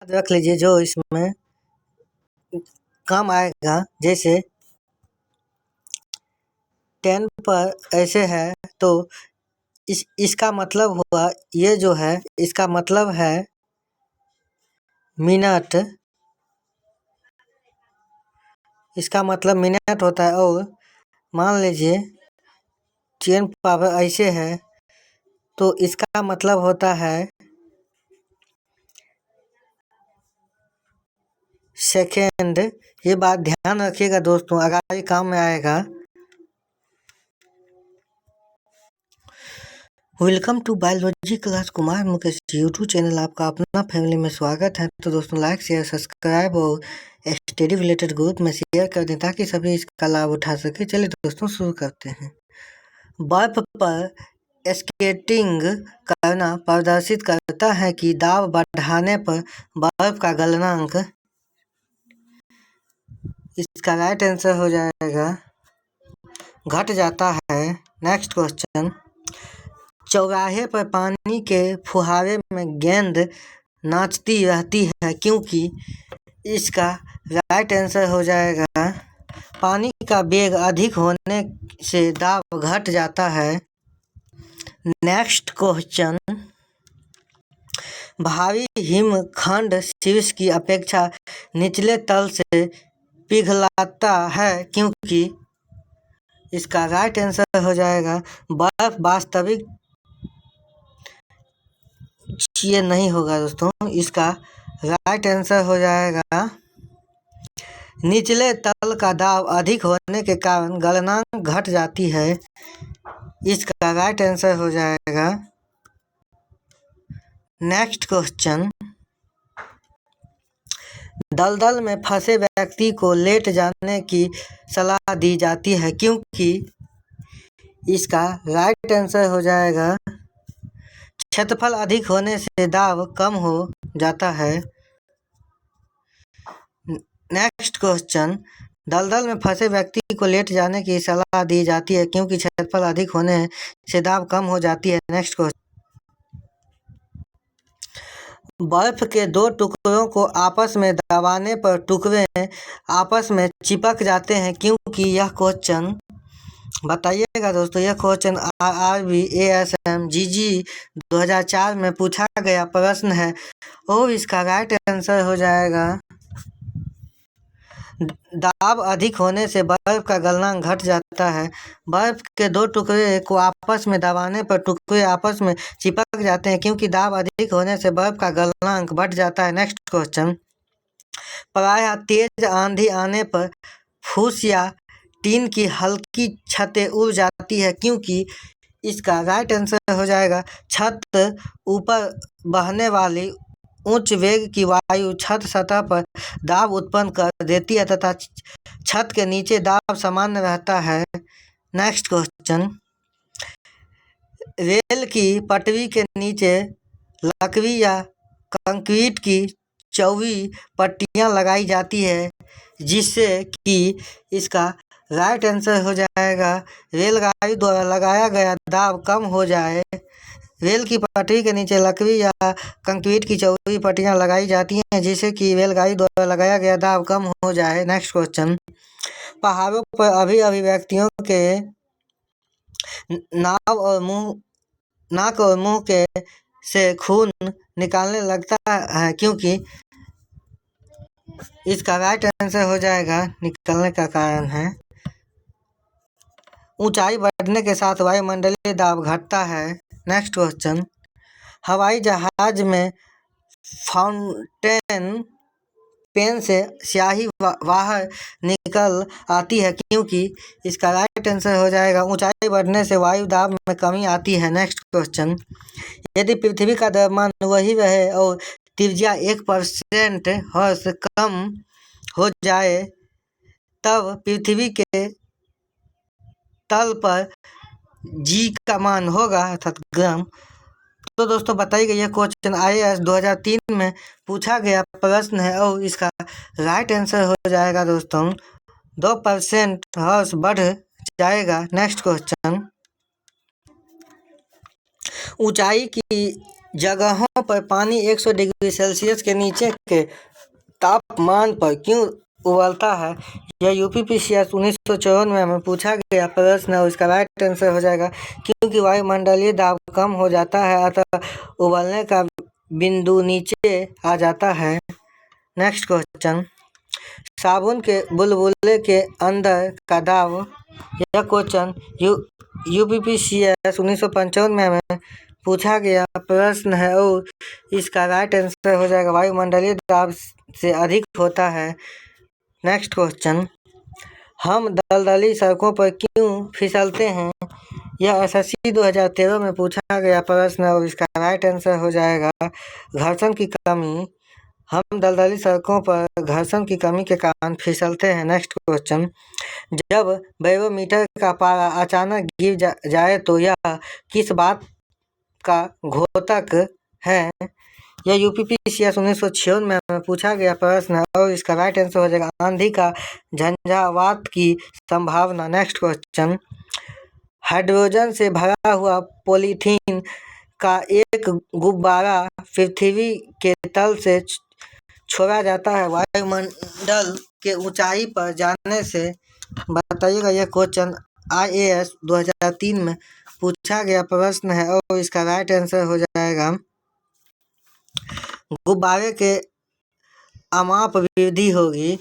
रख लीजिए जो इसमें काम आएगा। जैसे 10 पर ऐसे है तो इसका मतलब हुआ, ये जो है इसका मतलब है मिनट, इसका मतलब मिनट होता है। और मान लीजिए 10 पावर ऐसे है तो इसका मतलब होता है सेकेंड। ये बात ध्यान रखिएगा दोस्तों, आगे काम में आएगा। Welcome to biology class Kumar Mukesh YouTube channel, आपका अपना फैमिली में स्वागत है। तो दोस्तों लाइक शेयर सब्सक्राइब और स्टडी रिलेटेड ग्रुप में शेयर कर दें ताकि सभी इसका लाभ उठा सके। चलिए दोस्तों शुरू करते हैं। बर्फ पर स्केटिंग करना प्रदर्शित करता है कि दाब बढ़ाने पर बर्फ का गलनांक, इसका राइट आंसर हो जाएगा घट जाता है। नेक्स्ट क्वेश्चन, चौराहे पर पानी के फुहारे में गेंद नाचती रहती है क्योंकि, इसका राइट आंसर हो जाएगा पानी का वेग अधिक होने से दाब घट जाता है। नेक्स्ट क्वेश्चन, भारी हिमखंड शीर्ष की अपेक्षा निचले तल से पिघलाता है क्योंकि, इसका राइट आंसर हो जाएगा बर्फ वास्तविक, ये नहीं होगा दोस्तों। इसका राइट आंसर हो जाएगा निचले तल का दाब अधिक होने के कारण गलनांक घट जाती है। इसका राइट आंसर हो जाएगा। नेक्स्ट क्वेश्चन, दलदल में फंसे व्यक्ति को लेट जाने की सलाह दी जाती है क्योंकि, इसका राइट आंसर हो जाएगा क्षेत्रफल अधिक होने से दाब कम हो जाता है। नेक्स्ट क्वेश्चन, दलदल में फंसे व्यक्ति को लेट जाने की सलाह दी जाती है क्योंकि क्षेत्रफल अधिक होने से दाब कम हो जाती है। नेक्स्ट क्वेश्चन, बर्फ के दो टुकड़ों को आपस में दबाने पर टुकड़े आपस में चिपक जाते हैं क्योंकि, यह क्वेश्चन बताइएगा दोस्तों। यह क्वेश्चन RRB ASM GG 2004 में पूछा गया प्रश्न है और इसका राइट आंसर हो जाएगा दाब अधिक होने से बर्फ का गलनांक घट जाता है। बर्फ के दो टुकड़े को आपस में दबाने पर टुकड़े आपस में चिपक जाते हैं क्योंकि दाब अधिक होने से बर्फ का गलनांक बढ़ जाता है। नेक्स्ट क्वेश्चन, प्रायः तेज आंधी आने पर फूस या टीन की हल्की छतें उड़ जाती है क्योंकि, इसका राइट आंसर हो जाएगा छत ऊपर बहने वाली उच्च वेग की वायु छत सतह पर दाब उत्पन्न कर देती है तथा छत के नीचे दाब सामान्य रहता है। नेक्स्ट क्वेश्चन, रेल की पटरी के नीचे लकड़ी या कंक्रीट की चौड़ी पट्टियां लगाई जाती है जिससे कि, इसका राइट आंसर हो जाएगा रेलगाड़ी द्वारा लगाया गया दाब कम हो जाए। रेल की पटरी के नीचे लकड़ी या कंक्रीट की चौड़ी पट्टियां लगाई जाती हैं जिससे कि रेलगाड़ी द्वारा लगाया गया दाब कम हो जाए। नेक्स्ट क्वेश्चन, पहाड़ों पर अभी अभी व्यक्तियों के नाक और मुंह के से खून निकालने लगता है क्योंकि, इसका राइट आंसर हो जाएगा निकलने का कारण है ऊंचाई बढ़ने के साथ वायुमंडलीय दाब घटता है। नेक्स्ट क्वेश्चन, हवाई जहाज में फाउंटेन पेन से स्याही बाहर निकल आती है क्योंकि, इसका राइट आंसर हो जाएगा ऊंचाई बढ़ने से वायु दाब में कमी आती है। नेक्स्ट क्वेश्चन, यदि पृथ्वी का द्रव्यमान वही रहे और त्रिज्या 1% हर्ष कम हो जाए तब पृथ्वी के तल पर G का मान होगा अर्थात ग्राम। तो दोस्तों बताइए यह क्वेश्चन IAS 2003 में पूछा गया प्रश्न है और इसका राइट आंसर हो जाएगा दोस्तों 2% हर्ष बढ़ जाएगा। नेक्स्ट क्वेश्चन, ऊंचाई की जगहों पर पानी 100 डिग्री सेल्सियस के नीचे के तापमान पर क्यों उबलता है? यह यूपीपीसीएस 1994 में पूछा गया प्रश्न है और इसका राइट आंसर हो जाएगा क्योंकि वायुमंडलीय दाब कम हो जाता है अतः उबलने का बिंदु नीचे आ जाता है। नेक्स्ट क्वेश्चन, साबुन के बुलबुले के अंदर का दाब। यह क्वेश्चन यूपीपीसीएस 1955 में पूछा गया प्रश्न है और इसका राइट आंसर हो जाएगा वायुमंडलीय दाब से अधिक होता है। नेक्स्ट क्वेश्चन, हम दलदली सड़कों पर क्यों फिसलते हैं? यह एसएससी 2013 में पूछा गया प्रश्न है और इसका राइट आंसर हो जाएगा घर्षण की कमी। हम दलदली सड़कों पर घर्षण की कमी के कारण फिसलते हैं। नेक्स्ट क्वेश्चन, जब बैरोमीटर का पारा अचानक गिर जाए तो यह किस बात का घोतक है? यह यूपीपीसीएस 1956 में पूछा गया प्रश्न है और इसका राइट आंसर हो जाएगा आंधी का झंझावात की संभावना। नेक्स्ट क्वेश्चन, हाइड्रोजन से भरा हुआ पॉलीथीन का एक गुब्बारा पृथ्वी के तल से छोड़ा जाता है वायुमंडल के ऊंचाई पर जाने से। बताइएगा, यह क्वेश्चन IAS 2003 में पूछा गया प्रश्न है और इसका राइट आंसर हो जाएगा गुब्बारे के अमाप वृद्धि होगी।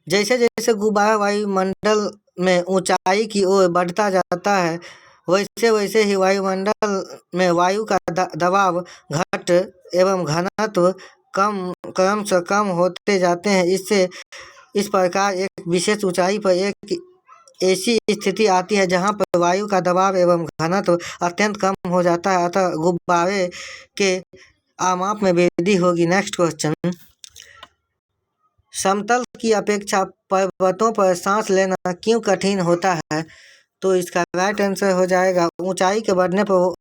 जैसे जैसे गुब्बारा वायुमंडल में ऊंचाई की ओर बढ़ता जाता है वैसे वैसे ही वायुमंडल में वायु का दबाव घट एवं घनत्व क्रमशः कम होते जाते हैं। इस प्रकार एक विशेष ऊंचाई पर एक ऐसी स्थिति आती है जहां पर वायु का दबाव एवं घनत्व अत्यंत कम हो जाता है अतः गुब्बारे के आमाप में वृद्धि होगी। नेक्स्ट क्वेश्चन, समतल की अपेक्षा पर्वतों पर सांस लेना क्यों कठिन होता है? तो इसका राइट आंसर हो जाएगा ऊंचाई के बढ़ने पर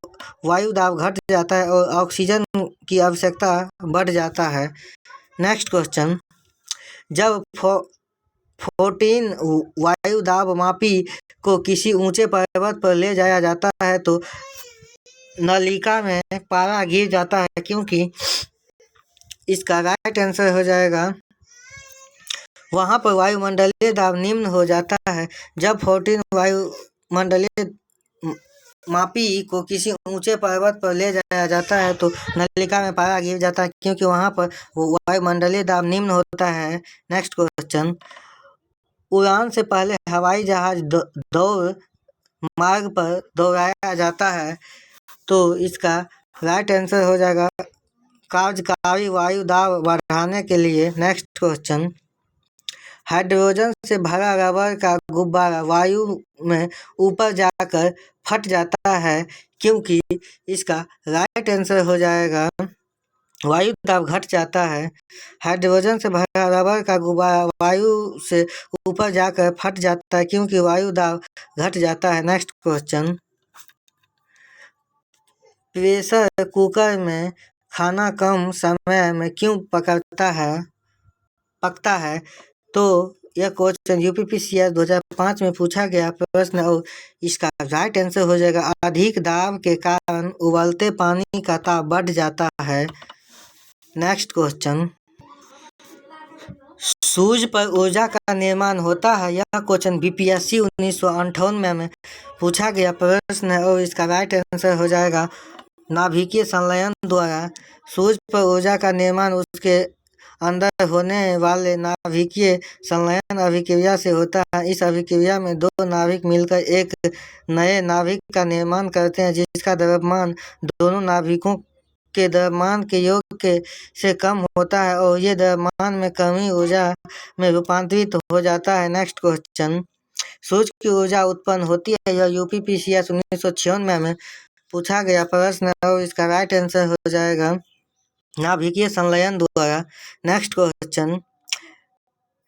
वायु दाब घट जाता है और ऑक्सीजन की आवश्यकता बढ़ जाता है। नेक्स्ट क्वेश्चन, जब 14 वायु दाब मापी को किसी ऊंचे पर्वत पर ले जाया जाता है तो नलिका में पारा गिर जाता है क्योंकि। इसका राइट आंसर हो जाएगा वहां पर वायुमंडलीय दाब निम्न हो जाता है। जब 14 वायुमंडलीय मापी को किसी ऊंचे पर्वत पर ले जाया जाता है तो नलिका में पारा गिर जाता है क्योंकि वहां पर वायुमंडलीय दाब निम्न होता है। नेक्स्ट क्वेश्चन, उड़ान से पहले हवाई जहाज दौड़ मार्ग पर दौड़ाया जाता है तो इसका राइट आंसर हो जाएगा कार्यकारी वायु दाब बढ़ाने के लिए। नेक्स्ट क्वेश्चन, हाइड्रोजन से भरा रबर का गुब्बारा वायु में ऊपर जाकर फट जाता है क्योंकि। इसका राइट आंसर हो जाएगा वायु दाब घट जाता है। हाइड्रोजन से भरा रबर का गुब्बारा वायु से ऊपर जाकर फट जाता है क्योंकि वायु दाब घट जाता है। नेक्स्ट क्वेश्चन, प्रेशर कुकर में खाना कम समय में क्यों पकता है? तो यह क्वेश्चन यूपीपीसीएस 2005 में पूछा गया प्रश्न और इसका राइट आंसर हो जाएगा अधिक दाब के कारण उबलते पानी का ताप बढ़ जाता है। नेक्स्ट क्वेश्चन, सूर्य पर ऊर्जा का निर्माण होता है। यह क्वेश्चन बीपीएससी 1958 में पूछा गया प्रश्न है और इसका राइट आंसर हो जाएगा नाभिकीय संलयन द्वारा। सूर्य पर ऊर्जा का निर्माण उसके अंदर होने वाले नाभिकीय संलयन अभिक्रिया से होता है। इस अभिक्रिया में दो नाभिक मिलकर एक नए नाभिक का निर्माण करते हैं जिसका द्रव्यमान दोनों नाभिकों के द्रव्यमान के योग से कम होता है और ये द्रव्यमान में कमी ऊर्जा में रूपांतरित हो जाता है। नेक्स्ट क्वेश्चन, सूर्य की ऊर्जा उत्पन्न होती है। यह यूपीपीसीएस 1996 में पूछा गया प्रश्न और इसका राइट आंसर हो जाएगा नाभिकीय संलयन द्वारा। नेक्स्ट क्वेश्चन,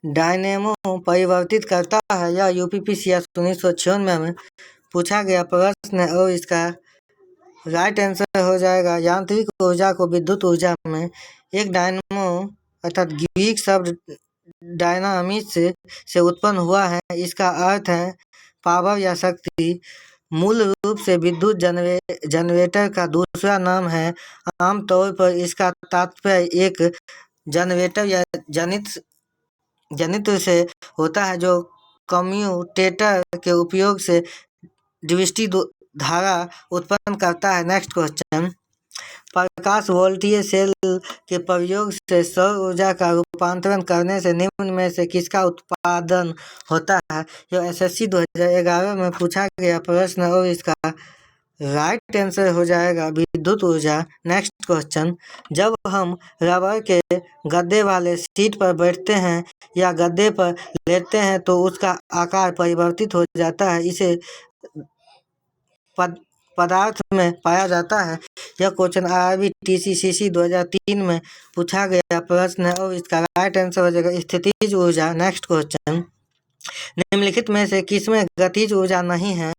डायनेमो परिवर्तित करता है। यह यूपीपीसीएस 1996 में पूछा गया प्रश्न और इसका राइट आंसर हो जाएगा यांत्रिक ऊर्जा को विद्युत ऊर्जा में। एक डायनेमो अर्थात ग्रीक शब्द डायनामिक्स से उत्पन्न हुआ है। इसका अर्थ है पावर या शक्ति। मूल रूप से विद्युत जनरेटर का दूसरा नाम है। आमतौर पर इसका तात्पर्य एक जनरेटर या जनित्र से होता है जो कम्यूटेटर के उपयोग से डिविष्टि धारा उत्पन्न करता है। नेक्स्ट क्वेश्चन, प्रकाश वोल्टीय सेल के प्रयोग से सौर ऊर्जा का रूपांतरण करने से निम्न में से किसका उत्पादन होता है? यह SSC 2011 में पूछा गया प्रश्न और इसका राइट आंसर हो जाएगा विद्युत ऊर्जा। नेक्स्ट क्वेश्चन, जब हम रबर के गद्दे वाले सीट पर बैठते हैं या गद्दे पर लेटते हैं तो उसका आकार परिवर्तित हो जाता है, इसे पदार्थ में पाया जाता है। यह क्वेश्चन RRB TCCC 2003 में पूछा गया प्रश्न है और इसका राइट आंसर हो जाएगा स्थितिज ऊर्जा। नेक्स्ट क्वेश्चन, निम्नलिखित में से किसमें गतिज ऊर्जा नहीं है?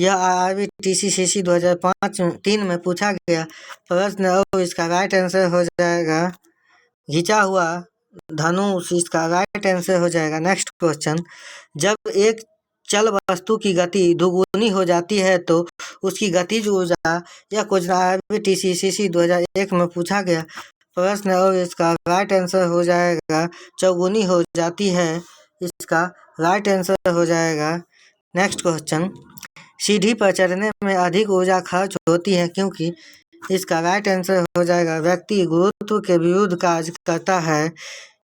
यह RRB TCCC 2003 में पूछा गया प्रश्न और इसका राइट आंसर हो जाएगा खींचा हुआ धनुष, इसका राइट आंसर हो जाएगा। नेक्स्ट क्वेश्चन, जब एक चल वस्तु की गति दुगुनी हो जाती है तो उसकी गतिज ऊर्जा, यह क्वेश्चन RRB TCCC 2001 में पूछा गया प्रश्न और इसका राइट आंसर हो जाएगा चौगुनी हो जाती है, इसका राइट आंसर हो जाएगा। नेक्स्ट क्वेश्चन, सीढ़ी पर चढ़ने में अधिक ऊर्जा खर्च होती है क्योंकि, इसका राइट आंसर हो जाएगा व्यक्ति गुरुत्व के विरुद्ध कार्य करता है।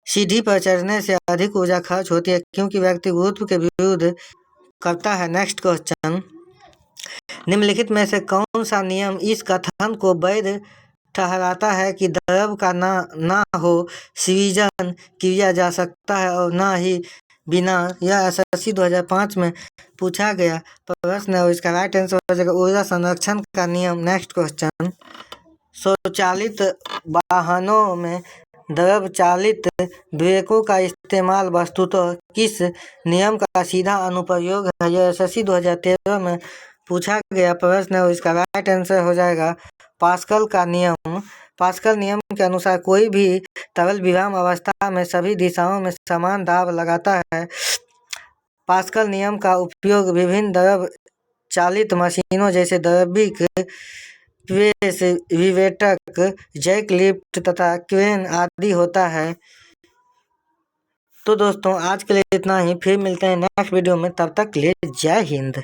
सीढ़ी पर चढ़ने से अधिक ऊर्जा खर्च होती है क्योंकि व्यक्ति गुरुत्व के विरुद्ध करता है। नेक्स्ट क्वेश्चन, निम्नलिखित में से कौन सा नियम इस कथन को वैध ठहराता है कि द्रव का ना हो सृजन किया जा सकता है और ना ही बिना? यह SSC 2005 में पूछा गया प्रश्न और इसका राइट आंसर हो जाएगा ऊर्जा संरक्षण का नियम। नेक्स्ट क्वेश्चन, स्वचालित वाहनों में द्रव चालित ब्रेकों का इस्तेमाल वस्तुतः किस नियम का सीधा अनुप्रयोग है? यह SSC 2013 में पूछा गया प्रश्न और इसका राइट आंसर हो जाएगा पास्कल का नियम। पास्कल नियम के अनुसार कोई भी तरल विराम अवस्था में सभी दिशाओं में समान दाब लगाता है। पास्कल नियम का उपयोग विभिन्न द्रव चालित मशीनों जैसे द्रविक प्रेस, विवेटक, जैक लिफ्ट तथा क्रेन आदि होता है। तो दोस्तों आज के लिए इतना ही, फिर मिलते हैं नेक्स्ट वीडियो में, तब तक के लिए जय हिंद।